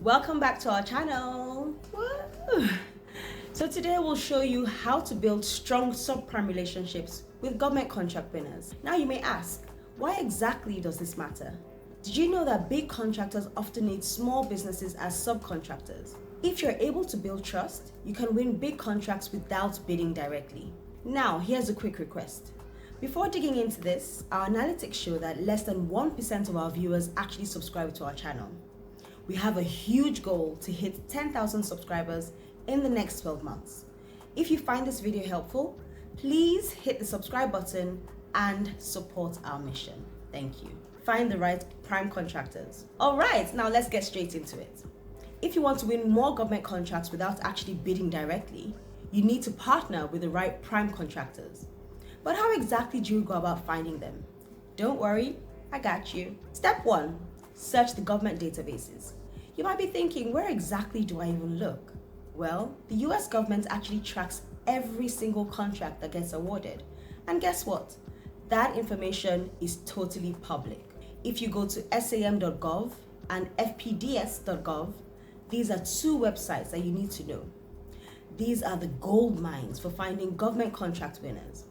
Welcome back to our channel. Woo! So today we'll show you how to build strong subprime relationships with government contract winners. Now you may ask, why exactly does this matter? Did you know that big contractors often need small businesses as subcontractors? If you're able to build trust, you can win big contracts without bidding directly. Now, here's a quick request. Before digging into this, our analytics show that less than 1% of our viewers actually subscribe to our channel. We have a huge goal to hit 10,000 subscribers in the next 12 months. If you find this video helpful, please hit the subscribe button and support our mission. Thank you. Find the right prime contractors. All right, now let's get straight into it. If you want to win more government contracts without actually bidding directly, you need to partner with the right prime contractors. But how exactly do you go about finding them? Don't worry, I got you. Step 1, search the government databases. You might be thinking, where exactly do I even look? Well, the US government actually tracks every single contract that gets awarded. And guess what? That information is totally public. If you go to sam.gov and fpds.gov, these are two websites that you need to know. These are the gold mines for finding government contract winners.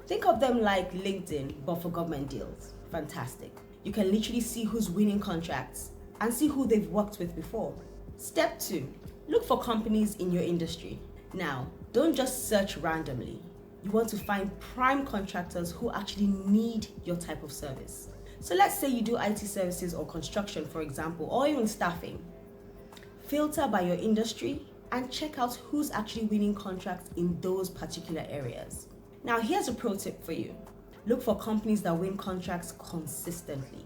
Think of them like LinkedIn, but for government deals. Fantastic. You can literally see who's winning contracts and see who they've worked with before. Step 2, look for companies in your industry. Now, don't just search randomly. You want to find prime contractors who actually need your type of service. So let's say you do IT services or construction, for example, or even staffing. Filter by your industry and check out who's actually winning contracts in those particular areas. Now, here's a pro tip for you. Look for companies that win contracts consistently.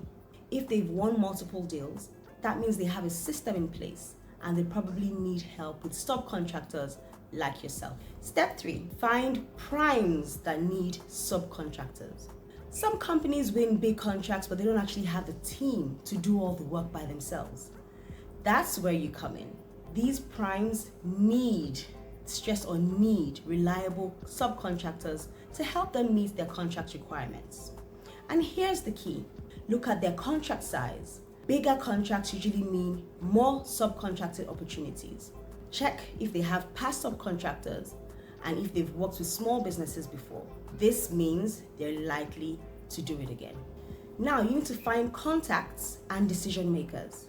If they've won multiple deals, that means they have a system in place and they probably need help with subcontractors like yourself. Step 3, find primes that need subcontractors. Some companies win big contracts, but they don't actually have the team to do all the work by themselves. That's where you come in. These primes need, stress on need, reliable subcontractors to help them meet their contract requirements. And here's the key. Look at their contract size. Bigger contracts usually mean more subcontracted opportunities. Check if they have past subcontractors and if they've worked with small businesses before. This means they're likely to do it again. Now you need to find contacts and decision makers.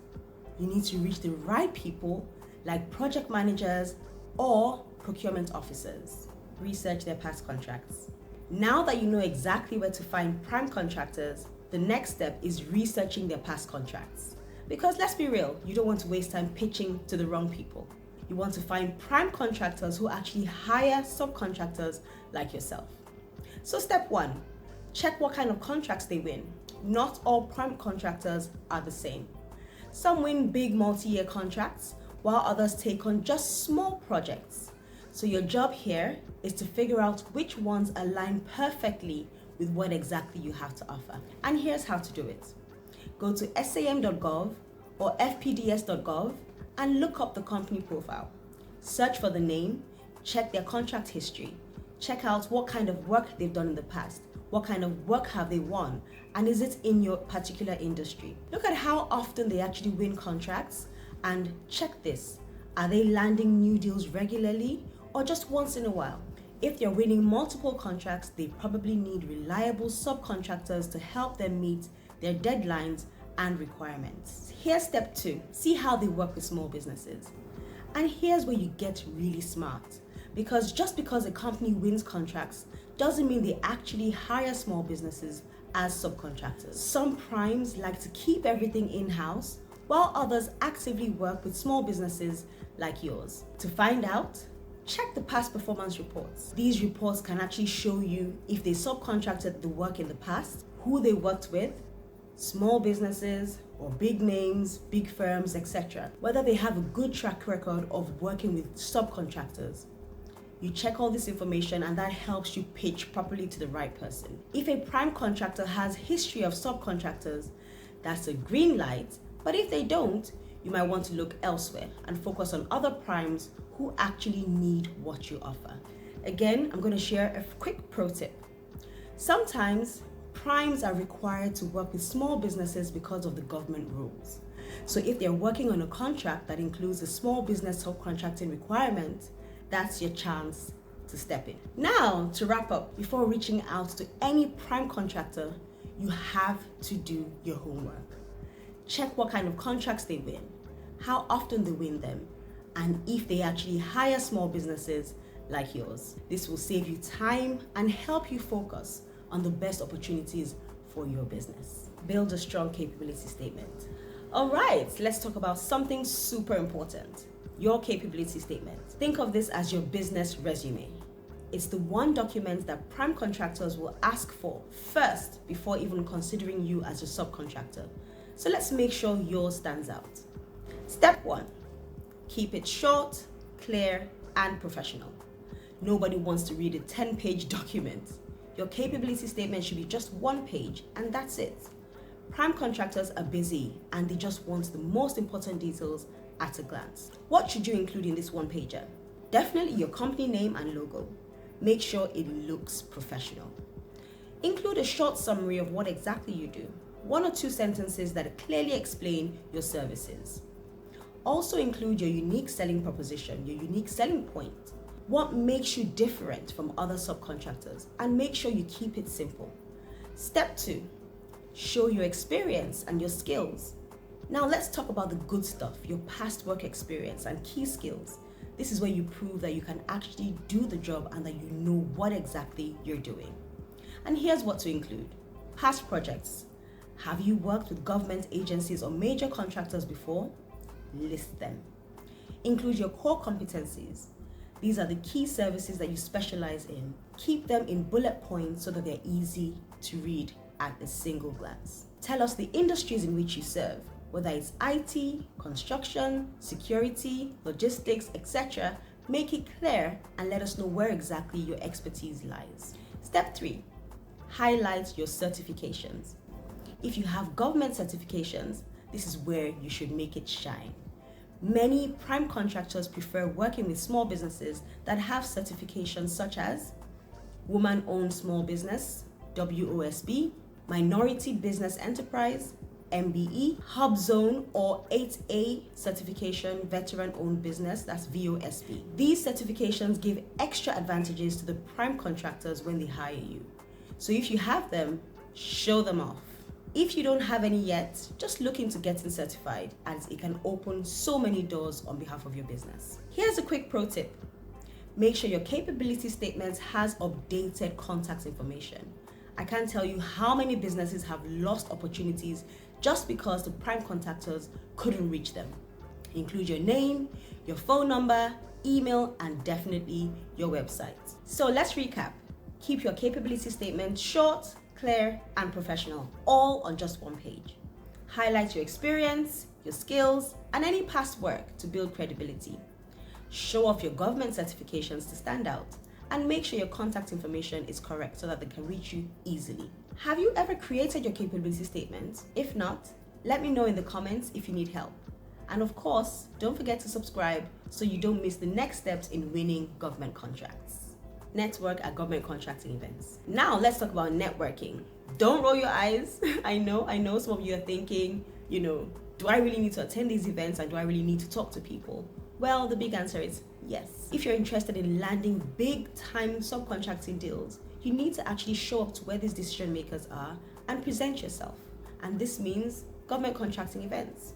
You need to reach the right people like project managers or procurement officers. Research their past contracts. Now that you know exactly where to find prime contractors, the next step is researching their past contracts. Because let's be real, you don't want to waste time pitching to the wrong people. You want to find prime contractors who actually hire subcontractors like yourself. So step 1, check what kind of contracts they win. Not all prime contractors are the same. Some win big multi-year contracts, while others take on just small projects. So your job here is to figure out which ones align perfectly with what exactly you have to offer. And here's how to do it. Go to sam.gov or fpds.gov and look up the company profile. Search for the name, check their contract history, check out what kind of work they've done in the past, what kind of work have they won, and is it in your particular industry? Look at how often they actually win contracts and check this. Are they landing new deals regularly or just once in a while? If they're winning multiple contracts, they probably need reliable subcontractors to help them meet their deadlines and requirements. Here's step 2, see how they work with small businesses. And here's where you get really smart. Because just because a company wins contracts doesn't mean they actually hire small businesses as subcontractors. Some primes like to keep everything in-house, while others actively work with small businesses like yours. To find out, check the past performance reports. These reports can actually show you if they subcontracted the work in the past, who they worked with, small businesses or big names, big firms, etc. Whether they have a good track record of working with subcontractors. You check all this information and that helps you pitch properly to the right person. If a prime contractor has history of subcontractors, that's a green light, but if they don't, you might want to look elsewhere and focus on other primes who actually need what you offer. Again, I'm going to share a quick pro tip. Sometimes primes are required to work with small businesses because of the government rules. So if they're working on a contract that includes a small business subcontracting requirement, that's your chance to step in. Now, to wrap up, before reaching out to any prime contractor, you have to do your homework. Check what kind of contracts they win, how often they win them, and if they actually hire small businesses like yours. This will save you time and help you focus on the best opportunities for your business. Build a strong capability statement. All right, let's talk about something super important, your capability statement. Think of this as your business resume. It's the one document that prime contractors will ask for first before even considering you as a subcontractor. So let's make sure yours stands out. Step 1, keep it short, clear, and professional. Nobody wants to read a 10-page document. Your capability statement should be just 1 page, and that's it. Prime contractors are busy and they just want the most important details at a glance. What should you include in this 1-pager? Definitely your company name and logo. Make sure it looks professional. Include a short summary of what exactly you do. 1 or 2 sentences that clearly explain your services. Also include your unique selling proposition, your unique selling point. What makes you different from other subcontractors, and make sure you keep it simple. Step 2, show your experience and your skills. Now let's talk about the good stuff, your past work experience and key skills. This is where you prove that you can actually do the job and that you know what exactly you're doing. And here's what to include. Past projects. Have you worked with government agencies or major contractors before? List them. Include your core competencies. These are the key services that you specialize in. Keep them in bullet points so that they're easy to read at a single glance. Tell us the industries in which you serve, whether it's IT, construction, security, logistics, etc. Make it clear and let us know where exactly your expertise lies. Step 3, highlight your certifications. If you have government certifications, this is where you should make it shine. Many prime contractors prefer working with small businesses that have certifications such as Woman-Owned Small Business, WOSB, Minority Business Enterprise, MBE, Hub Zone or 8A certification, Veteran-Owned Business, that's VOSB. These certifications give extra advantages to the prime contractors when they hire you. So if you have them, show them off. If you don't have any yet, just look into getting certified, as it can open so many doors on behalf of your business. Here's a quick pro tip. Make sure your capability statement has updated contact information. I can't tell you how many businesses have lost opportunities just because the prime contractors couldn't reach them. Include your name, your phone number, email, and definitely your website. So let's recap. Keep your capability statement short, clear, and professional, all on just 1 page. Highlight your experience, your skills, and any past work to build credibility. Show off your government certifications to stand out, and make sure your contact information is correct so that they can reach you easily. Have you ever created your capability statement? If not, let me know in the comments if you need help. And of course, don't forget to subscribe so you don't miss the next steps in winning government contracts. Network at government contracting events. Now let's talk about networking. Don't roll your eyes. I know some of you are thinking, do I really need to attend these events and do I really need to talk to people? Well, the big answer is yes. If you're interested in landing big time subcontracting deals, you need to actually show up to where these decision makers are and present yourself. And this means government contracting events.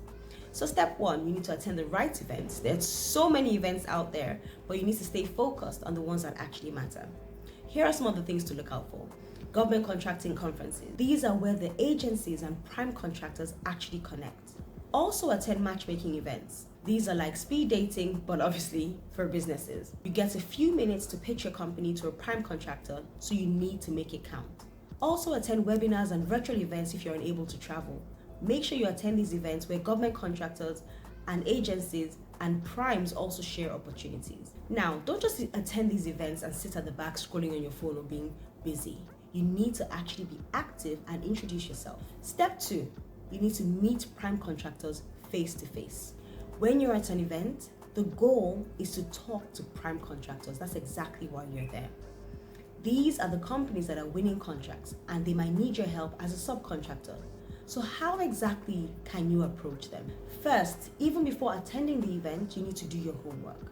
So step 1, you need to attend the right events. There's so many events out there, but you need to stay focused on the ones that actually matter. Here are some of the things to look out for. Government contracting conferences. These are where the agencies and prime contractors actually connect. Also attend matchmaking events. These are like speed dating, but obviously for businesses. You get a few minutes to pitch your company to a prime contractor, so you need to make it count. Also attend webinars and virtual events if you're unable to travel. Make sure you attend these events where government contractors and agencies and primes also share opportunities. Now, don't just attend these events and sit at the back scrolling on your phone or being busy. You need to actually be active and introduce yourself. Step 2, you need to meet prime contractors face to face. When you're at an event, the goal is to talk to prime contractors. That's exactly why you're there. These are the companies that are winning contracts and they might need your help as a subcontractor. So how exactly can you approach them? First, even before attending the event, you need to do your homework.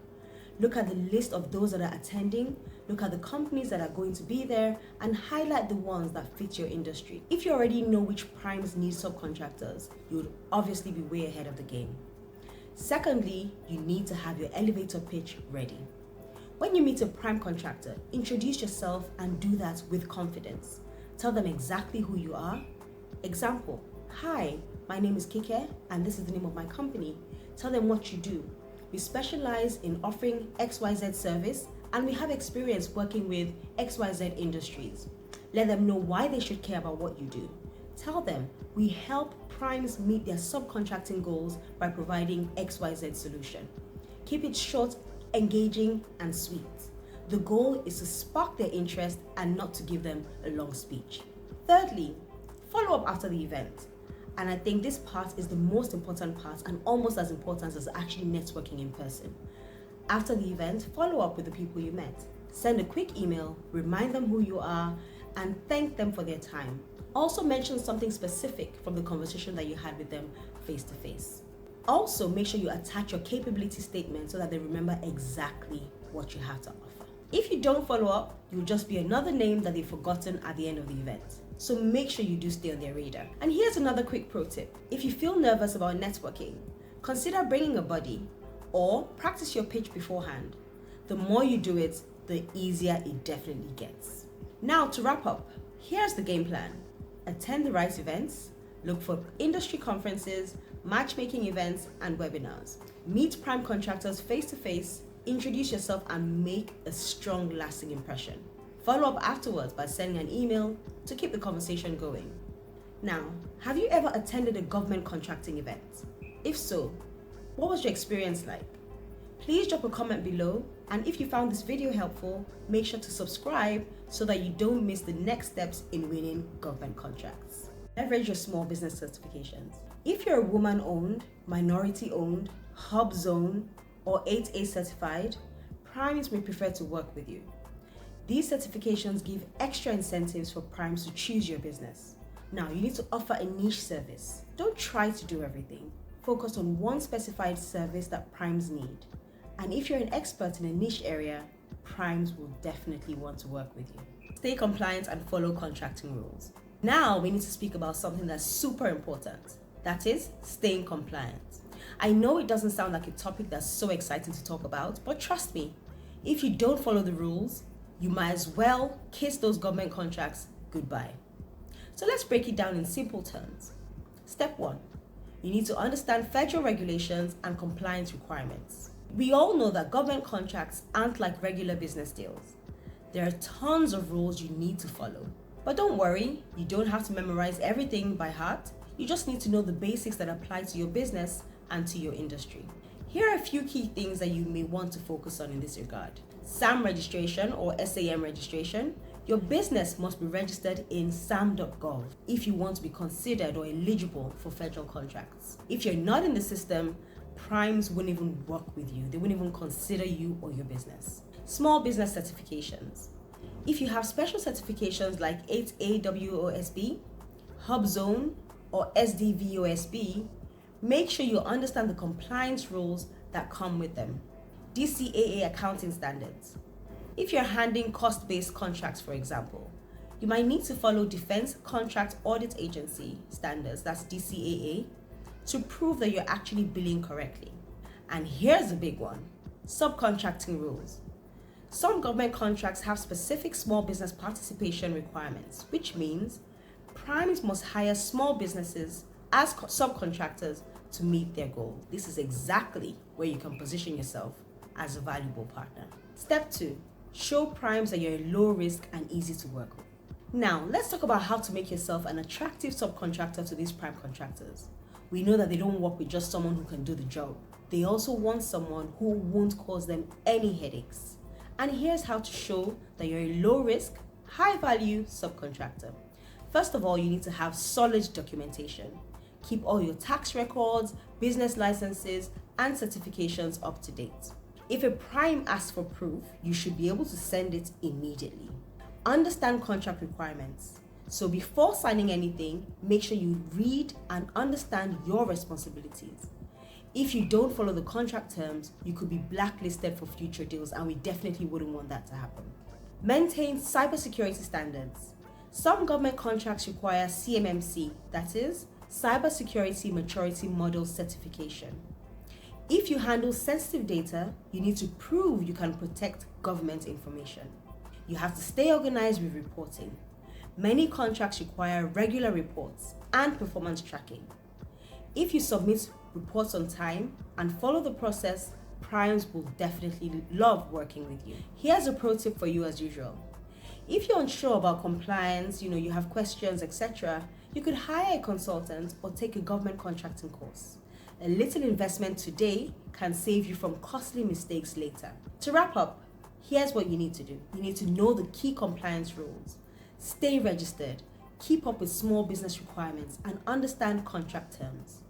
Look at the list of those that are attending, look at the companies that are going to be there, and highlight the ones that fit your industry. If you already know which primes need subcontractors, you would obviously be way ahead of the game. Secondly, you need to have your elevator pitch ready. When you meet a prime contractor, introduce yourself and do that with confidence. Tell them exactly who you are. Example, hi, my name is Kike and this is the name of my company. Tell them what you do. We specialize in offering XYZ service and we have experience working with XYZ industries. Let them know why they should care about what you do. Tell them we help primes meet their subcontracting goals by providing XYZ solution. Keep it short, engaging, and sweet. The goal is to spark their interest and not to give them a long speech. Thirdly, follow up after the event. And I think this part is the most important part and almost as important as actually networking in person. After the event, follow up with the people you met. Send a quick email, remind them who you are, and thank them for their time. Also mention something specific from the conversation that you had with them face to face. Also, make sure you attach your capability statement so that they remember exactly what you have to offer. If you don't follow up, you'll just be another name that they've forgotten at the end of the event. So make sure you do stay on their radar. And here's another quick pro tip. If you feel nervous about networking, consider bringing a buddy or practice your pitch beforehand. The more you do it, the easier it definitely gets. Now to wrap up, here's the game plan. Attend the right events, look for industry conferences, matchmaking events, and webinars. Meet prime contractors face to face, introduce yourself, and make a strong, lasting impression. Follow up afterwards by sending an email to keep the conversation going. Now, have you ever attended a government contracting event? If so, what was your experience like? Please drop a comment below, and if you found this video helpful, make sure to subscribe so that you don't miss the next steps in winning government contracts. Leverage your small business certifications. If you're a woman-owned, minority-owned, hub zone, or 8A certified, primes may prefer to work with you. These certifications give extra incentives for primes to choose your business. Now, you need to offer a niche service. Don't try to do everything. Focus on one specified service that primes need. And if you're an expert in a niche area, primes will definitely want to work with you. Stay compliant and follow contracting rules. Now we need to speak about something that's super important. That is staying compliant. I know it doesn't sound like a topic that's so exciting to talk about, but trust me, if you don't follow the rules, you might as well kiss those government contracts goodbye. So let's break it down in simple terms. Step 1. You need to understand federal regulations and compliance requirements. We all know that government contracts aren't like regular business deals. There are tons of rules you need to follow. But don't worry, you don't have to memorize everything by heart. You just need to know the basics that apply to your business and to your industry. Here are a few key things that you may want to focus on in this regard. SAM registration or SAM registration. Your business must be registered in sam.gov if you want to be considered or eligible for federal contracts. If you're not in the system, primes won't even work with you. They won't even consider you or your business. Small business certifications. If you have special certifications like 8A WOSB, Hub Zone, or SDVOSB, make sure you understand the compliance rules that come with them. DCAA accounting standards. If you're handling cost-based contracts, for example, you might need to follow Defense Contract Audit Agency standards, that's DCAA, to prove that you're actually billing correctly. And here's a big one, subcontracting rules. Some government contracts have specific small business participation requirements, which means primes must hire small businesses as subcontractors to meet their goal. This is exactly where you can position yourself as a valuable partner. Step 2, show primes that you're low risk and easy to work with. Now, let's talk about how to make yourself an attractive subcontractor to these prime contractors. We know that they don't work with just someone who can do the job. They also want someone who won't cause them any headaches. And here's how to show that you're a low risk, high value subcontractor. First of all, you need to have solid documentation. Keep all your tax records, business licenses, and certifications up to date. If a prime asks for proof, you should be able to send it immediately. Understand contract requirements. So before signing anything, make sure you read and understand your responsibilities. If you don't follow the contract terms, you could be blacklisted for future deals, and we definitely wouldn't want that to happen. Maintain cybersecurity standards. Some government contracts require CMMC, that is, Cybersecurity Maturity Model Certification. If you handle sensitive data, you need to prove you can protect government information. You have to stay organized with reporting. Many contracts require regular reports and performance tracking. If you submit reports on time and follow the process, primes will definitely love working with you. Here's a pro tip for you as usual. If you're unsure about compliance, you have questions, etc., you could hire a consultant or take a government contracting course. A little investment today can save you from costly mistakes later. To wrap up, here's what you need to do. You need to know the key compliance rules, stay registered, keep up with small business requirements, and understand contract terms.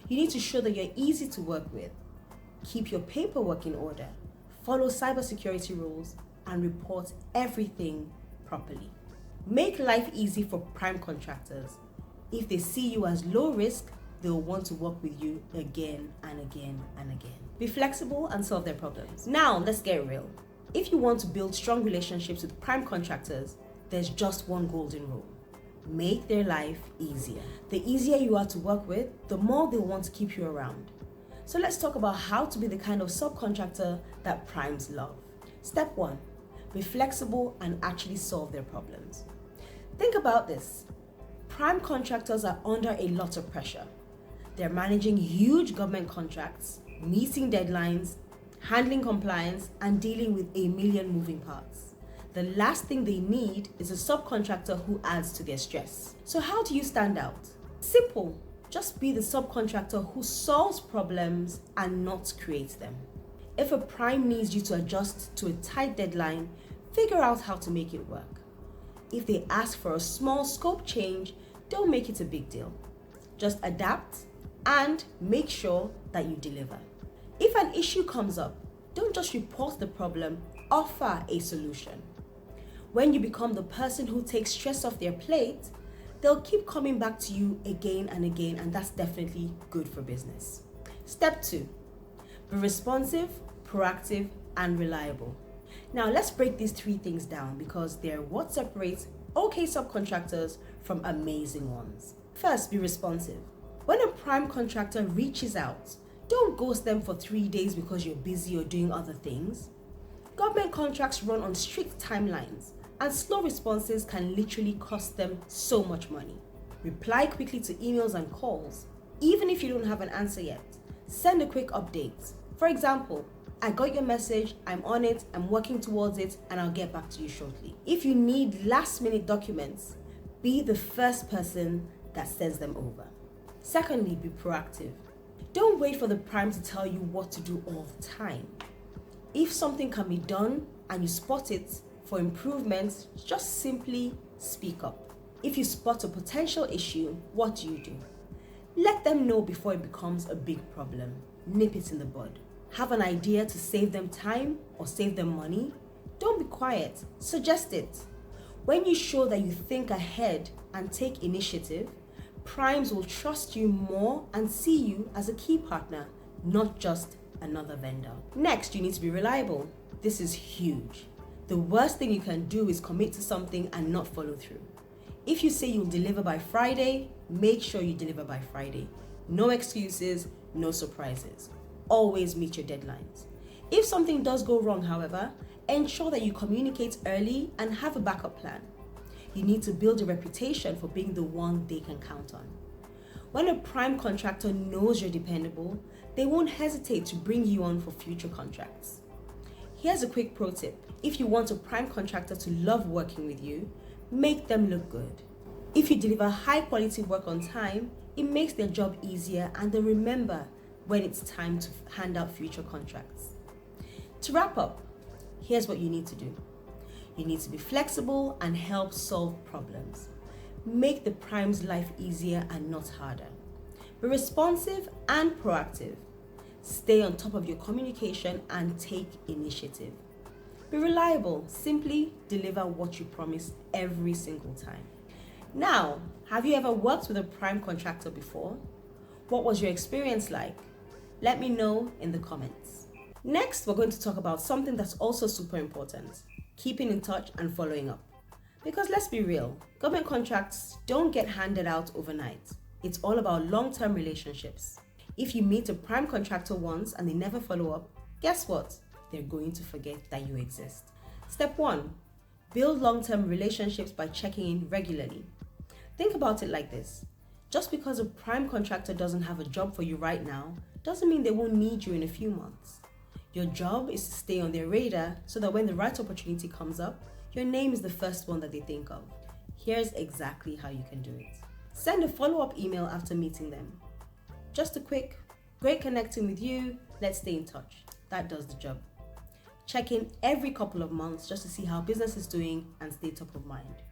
You need to show that you're easy to work with, keep your paperwork in order, follow cybersecurity rules, and report everything properly. Make life easy for prime contractors. If they see you as low risk, they'll want to work with you again and again and again. Be flexible and solve their problems. Now, let's get real. If you want to build strong relationships with prime contractors, there's just one golden rule. Make their life easier. The easier you are to work with, the more they'll want to keep you around. So let's talk about how to be the kind of subcontractor that primes love. Step 1, be flexible and actually solve their problems. Think about this. Prime contractors are under a lot of pressure. They're managing huge government contracts, meeting deadlines, handling compliance, and dealing with a million moving parts. The last thing they need is a subcontractor who adds to their stress. So how do you stand out? Simple. Just be the subcontractor who solves problems and not creates them. If a prime needs you to adjust to a tight deadline, figure out how to make it work. If they ask for a small scope change, don't make it a big deal. Just adapt and make sure that you deliver. If an issue comes up, don't just report the problem, offer a solution. When you become the person who takes stress off their plate, they'll keep coming back to you again and again, and that's definitely good for business. Step 2, be responsive, proactive, and reliable. Now let's break these 3 things down because they're what separates okay subcontractors from amazing ones. First, be responsive. When a prime contractor reaches out, don't ghost them for 3 days because you're busy or doing other things. Government contracts run on strict timelines, and slow responses can literally cost them so much money. Reply quickly to emails and calls. Even if you don't have an answer yet, send a quick update. For example, I got your message, I'm on it, I'm working towards it, and I'll get back to you shortly. If you need last-minute documents, be the first person that sends them over. Secondly, be proactive. Don't wait for the prime to tell you what to do all the time. If something can be done and you spot it for improvements, just simply speak up. If you spot a potential issue, what do? Let them know before it becomes a big problem. Nip it in the bud. Have an idea to save them time or save them money? Don't be quiet, suggest it. When you show that you think ahead and take initiative, primes will trust you more and see you as a key partner, not just another vendor. Next, you need to be reliable. This is huge. The worst thing you can do is commit to something and not follow through. If you say you'll deliver by Friday, make sure you deliver by Friday. No excuses, no surprises. Always meet your deadlines. If something does go wrong, however, ensure that you communicate early and have a backup plan. You need to build a reputation for being the one they can count on. When a prime contractor knows you're dependable, they won't hesitate to bring you on for future contracts. Here's a quick pro tip. If you want a prime contractor to love working with you, make them look good. If you deliver high quality work on time, it makes their job easier and they remember when it's time to hand out future contracts. To wrap up, here's what you need to do. You need to be flexible and help solve problems. Make the prime's life easier and not harder. Be responsive and proactive. Stay on top of your communication and take initiative. Be reliable. Simply deliver what you promise every single time. Now, have you ever worked with a prime contractor before? What was your experience like? Let me know in the comments. Next, we're going to talk about something that's also super important: keeping in touch and following up. Because let's be real, government contracts don't get handed out overnight. It's all about long-term relationships. If you meet a prime contractor once and they never follow up, guess what? They're going to forget that you exist. Step 1. Build long-term relationships by checking in regularly. Think about it like this. Just because a prime contractor doesn't have a job for you right now, doesn't mean they won't need you in a few months. Your job is to stay on their radar so that when the right opportunity comes up, your name is the first one that they think of. Here's exactly how you can do it. Send a follow-up email after meeting them. Just a quick, great connecting with you, let's stay in touch. That does the job. Check in every couple of months just to see how business is doing and stay top of mind.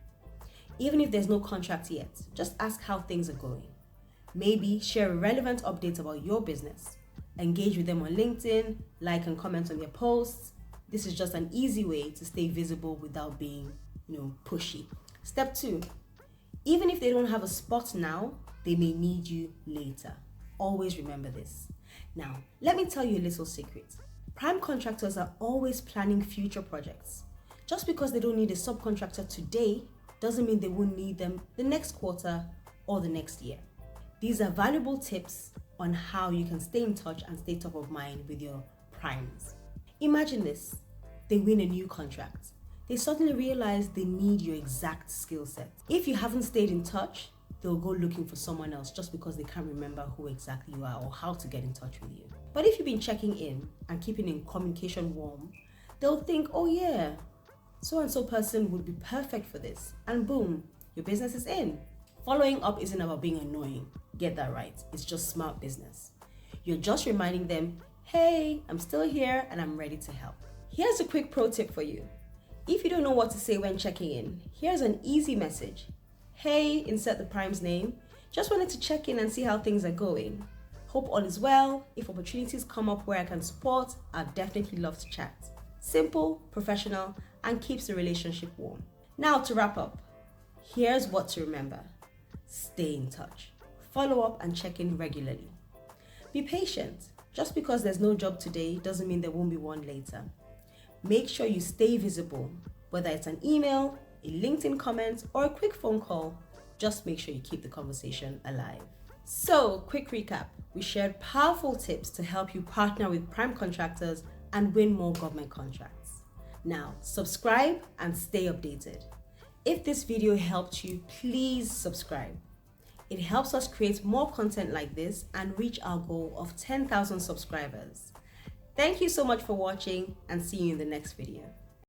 Even if there's no contract yet, just ask how things are going. Maybe share relevant updates about your business. Engage with them on LinkedIn, like and comment on their posts. This is just an easy way to stay visible without being, pushy. Step 2. Even if they don't have a spot now, they may need you later. Always remember this. Now, let me tell you a little secret. Prime contractors are always planning future projects. Just because they don't need a subcontractor today doesn't mean they won't need them the next quarter or the next year. These are valuable tips on how you can stay in touch and stay top of mind with your primes. Imagine this. They win a new contract. They suddenly realize they need your exact skill set. If you haven't stayed in touch, they'll go looking for someone else just because they can't remember who exactly you are or how to get in touch with you. But if you've been checking in and keeping in communication warm, they'll think, oh yeah, so-and-so person would be perfect for this. And boom, your business is in. Following up isn't about being annoying. Get that right. It's just smart business. You're just reminding them, hey, I'm still here and I'm ready to help. Here's a quick pro tip for you. If you don't know what to say when checking in, here's an easy message. Hey, insert the prime's name. Just wanted to check in and see how things are going. Hope all is well. If opportunities come up where I can support, I'd definitely love to chat. Simple, professional, and keeps the relationship warm. Now to wrap up, here's what to remember. Stay in touch. Follow up and check in regularly. Be patient. Just because there's no job today doesn't mean there won't be one later. Make sure you stay visible, whether it's an email, a LinkedIn comment, or a quick phone call. Just make sure you keep the conversation alive. So, quick recap. We shared powerful tips to help you partner with prime contractors and win more government contracts. Now, subscribe and stay updated. If this video helped you, please subscribe. It helps us create more content like this and reach our goal of 10,000 subscribers. Thank you so much for watching and see you in the next video.